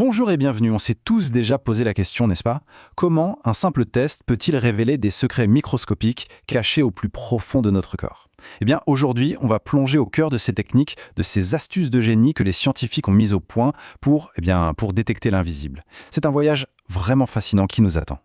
Bonjour et bienvenue, on s'est tous déjà posé la question, n'est-ce pas? Comment un simple test peut-il révéler des secrets microscopiques cachés au plus profond de notre corps? Eh bien, aujourd'hui, on va plonger au cœur de ces techniques, de ces astuces de génie que les scientifiques ont mises au point pour détecter l'invisible. C'est un voyage vraiment fascinant qui nous attend.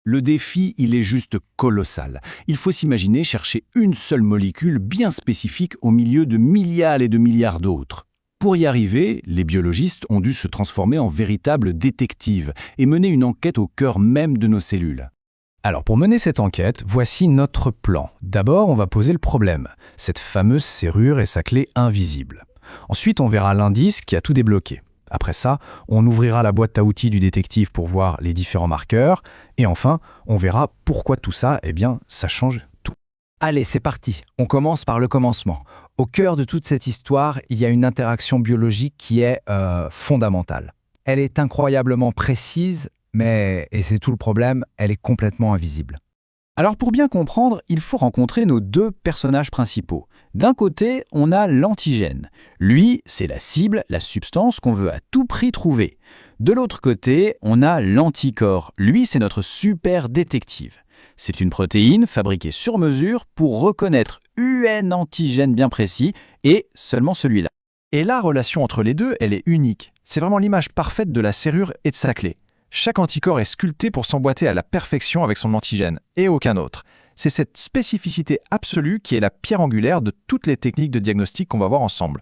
Le défi, il est juste colossal. Il faut s'imaginer chercher une seule molécule bien spécifique au milieu de milliards et de milliards d'autres. Pour y arriver, les biologistes ont dû se transformer en véritables détectives et mener une enquête au cœur même de nos cellules. Alors pour mener cette enquête, voici notre plan. D'abord, on va poser le problème, cette fameuse serrure et sa clé invisible. Ensuite, on verra l'indice qui a tout débloqué. Après ça, on ouvrira la boîte à outils du détective pour voir les différents marqueurs. Et enfin, on verra pourquoi tout ça, ça change tout. Allez, c'est parti. On commence par le commencement. Au cœur de toute cette histoire, il y a une interaction biologique qui est fondamentale. Elle est incroyablement précise, mais, et c'est tout le problème, elle est complètement invisible. Alors pour bien comprendre, il faut rencontrer nos deux personnages principaux. D'un côté, on a l'antigène. Lui, c'est la cible, la substance qu'on veut à tout prix trouver. De l'autre côté, on a l'anticorps. Lui, c'est notre super détective. C'est une protéine fabriquée sur mesure pour reconnaître un antigène bien précis et seulement celui-là. Et la relation entre les deux, elle est unique. C'est vraiment l'image parfaite de la serrure et de sa clé. Chaque anticorps est sculpté pour s'emboîter à la perfection avec son antigène, et aucun autre. C'est cette spécificité absolue qui est la pierre angulaire de toutes les techniques de diagnostic qu'on va voir ensemble.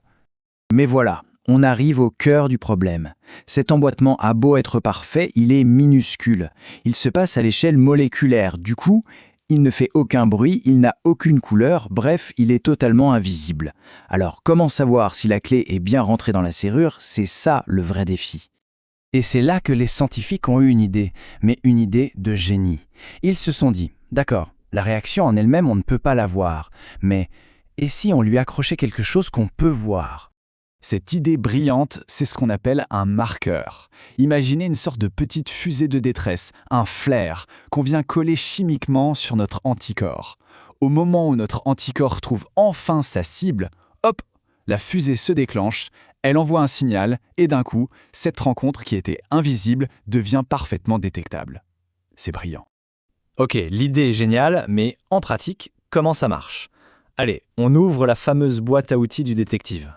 Mais voilà, on arrive au cœur du problème. Cet emboîtement a beau être parfait, il est minuscule. Il se passe à l'échelle moléculaire. Du coup, il ne fait aucun bruit, il n'a aucune couleur, bref, il est totalement invisible. Alors, comment savoir si la clé est bien rentrée dans la serrure? C'est ça le vrai défi. Et c'est là que les scientifiques ont eu une idée, mais une idée de génie. Ils se sont dit, d'accord, la réaction en elle-même, on ne peut pas la voir, mais et si on lui accrochait quelque chose qu'on peut voir? Cette idée brillante, c'est ce qu'on appelle un marqueur. Imaginez une sorte de petite fusée de détresse, un flair, qu'on vient coller chimiquement sur notre anticorps. Au moment où notre anticorps trouve enfin sa cible, hop, la fusée se déclenche, elle envoie un signal et d'un coup, cette rencontre qui était invisible devient parfaitement détectable. C'est brillant. Ok, l'idée est géniale, mais en pratique, comment ça marche? Allez, on ouvre la fameuse boîte à outils du détective.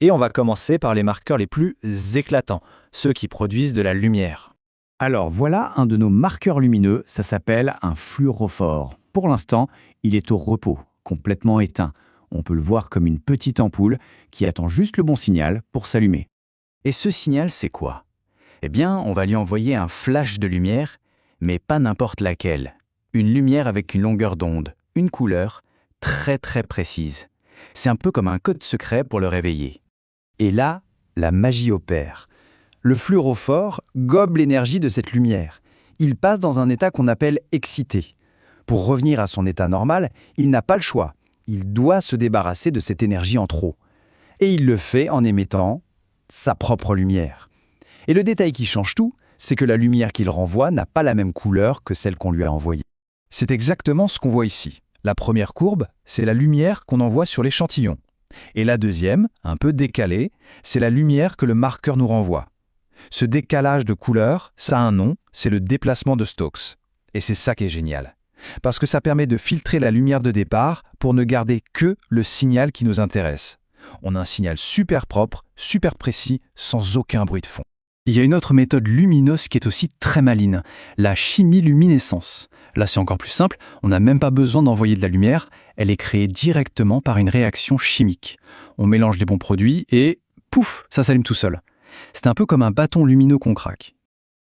Et on va commencer par les marqueurs les plus éclatants, ceux qui produisent de la lumière. Alors voilà un de nos marqueurs lumineux, ça s'appelle un fluorophore. Pour l'instant, il est au repos, complètement éteint. On peut le voir comme une petite ampoule qui attend juste le bon signal pour s'allumer. Et ce signal, c'est quoi? Eh bien, on va lui envoyer un flash de lumière, mais pas n'importe laquelle. Une lumière avec une longueur d'onde, une couleur très très précise. C'est un peu comme un code secret pour le réveiller. Et là, la magie opère. Le fluorophore gobe l'énergie de cette lumière. Il passe dans un état qu'on appelle excité. Pour revenir à son état normal, il n'a pas le choix. Il doit se débarrasser de cette énergie en trop. Et il le fait en émettant sa propre lumière. Et le détail qui change tout, c'est que la lumière qu'il renvoie n'a pas la même couleur que celle qu'on lui a envoyée. C'est exactement ce qu'on voit ici. La première courbe, c'est la lumière qu'on envoie sur l'échantillon. Et la deuxième, un peu décalée, c'est la lumière que le marqueur nous renvoie. Ce décalage de couleur, ça a un nom, c'est le déplacement de Stokes. Et c'est ça qui est génial. Parce que ça permet de filtrer la lumière de départ pour ne garder que le signal qui nous intéresse. On a un signal super propre, super précis, sans aucun bruit de fond. Il y a une autre méthode lumineuse qui est aussi très maligne, la chimiluminescence. Là, c'est encore plus simple, on n'a même pas besoin d'envoyer de la lumière, elle est créée directement par une réaction chimique. On mélange les bons produits et pouf, ça s'allume tout seul. C'est un peu comme un bâton lumineux qu'on craque.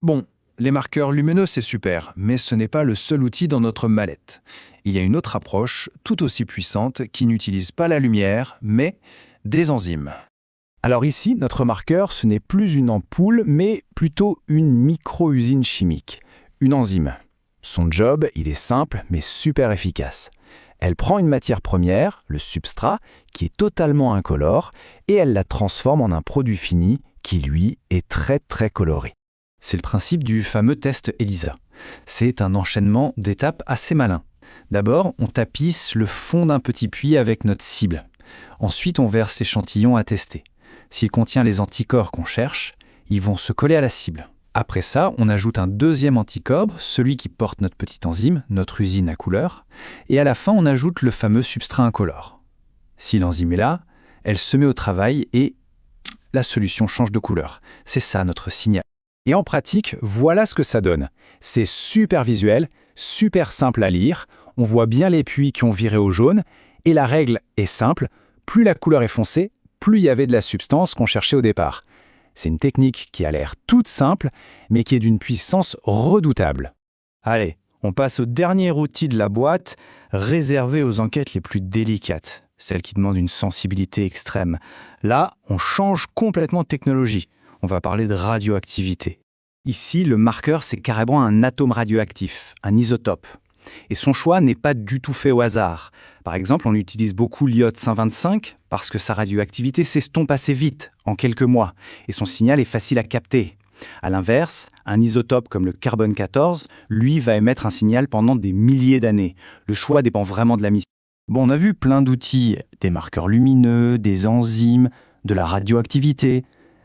Bon, les marqueurs lumineux, c'est super, mais ce n'est pas le seul outil dans notre mallette. Il y a une autre approche, tout aussi puissante, qui n'utilise pas la lumière, mais des enzymes. Alors ici, notre marqueur, ce n'est plus une ampoule, mais plutôt une micro-usine chimique, une enzyme. Son job, il est simple, mais super efficace. Elle prend une matière première, le substrat, qui est totalement incolore, et elle la transforme en un produit fini qui, lui, est très très coloré. C'est le principe du fameux test ELISA. C'est un enchaînement d'étapes assez malin. D'abord, on tapisse le fond d'un petit puits avec notre cible. Ensuite, on verse l'échantillon à tester. S'il contient les anticorps qu'on cherche, ils vont se coller à la cible. Après ça, on ajoute un deuxième anticorps, celui qui porte notre petite enzyme, notre usine à couleur, et à la fin, on ajoute le fameux substrat incolore. Si l'enzyme est là, elle se met au travail et la solution change de couleur. C'est ça notre signal. Et en pratique, voilà ce que ça donne. C'est super visuel, super simple à lire, on voit bien les puits qui ont viré au jaune, et la règle est simple, plus la couleur est foncée, plus il y avait de la substance qu'on cherchait au départ. C'est une technique qui a l'air toute simple, mais qui est d'une puissance redoutable. Allez, on passe au dernier outil de la boîte, réservé aux enquêtes les plus délicates, celles qui demandent une sensibilité extrême. Là, on change complètement de technologie. On va parler de radioactivité. Ici, le marqueur, c'est carrément un atome radioactif, un isotope. Et son choix n'est pas du tout fait au hasard. Par exemple, on utilise beaucoup l'iode 125 parce que sa radioactivité s'estompe assez vite, en quelques mois, et son signal est facile à capter. A l'inverse, un isotope comme le carbone 14, lui, va émettre un signal pendant des milliers d'années. Le choix dépend vraiment de la mission. Bon, on a vu plein d'outils, des marqueurs lumineux, des enzymes, de la radioactivité.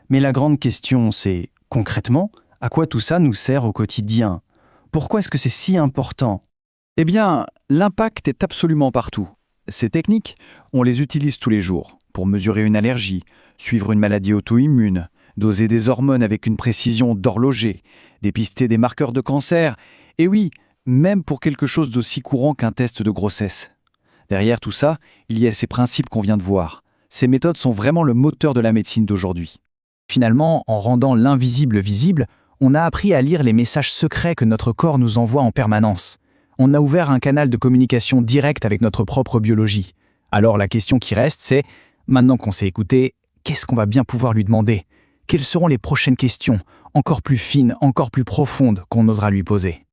Mais la grande question, c'est, concrètement, à quoi tout ça nous sert au quotidien? Pourquoi est-ce que c'est si important? Eh bien, l'impact est absolument partout. Ces techniques, on les utilise tous les jours pour mesurer une allergie, suivre une maladie auto-immune, doser des hormones avec une précision d'horloger, dépister des marqueurs de cancer, et oui, même pour quelque chose d'aussi courant qu'un test de grossesse. Derrière tout ça, il y a ces principes qu'on vient de voir. Ces méthodes sont vraiment le moteur de la médecine d'aujourd'hui. Finalement, en rendant l'invisible visible, on a appris à lire les messages secrets que notre corps nous envoie en permanence. On a ouvert un canal de communication direct avec notre propre biologie. Alors la question qui reste, c'est, maintenant qu'on s'est écouté, qu'est-ce qu'on va bien pouvoir lui demander? Quelles seront les prochaines questions, encore plus fines, encore plus profondes, qu'on osera lui poser?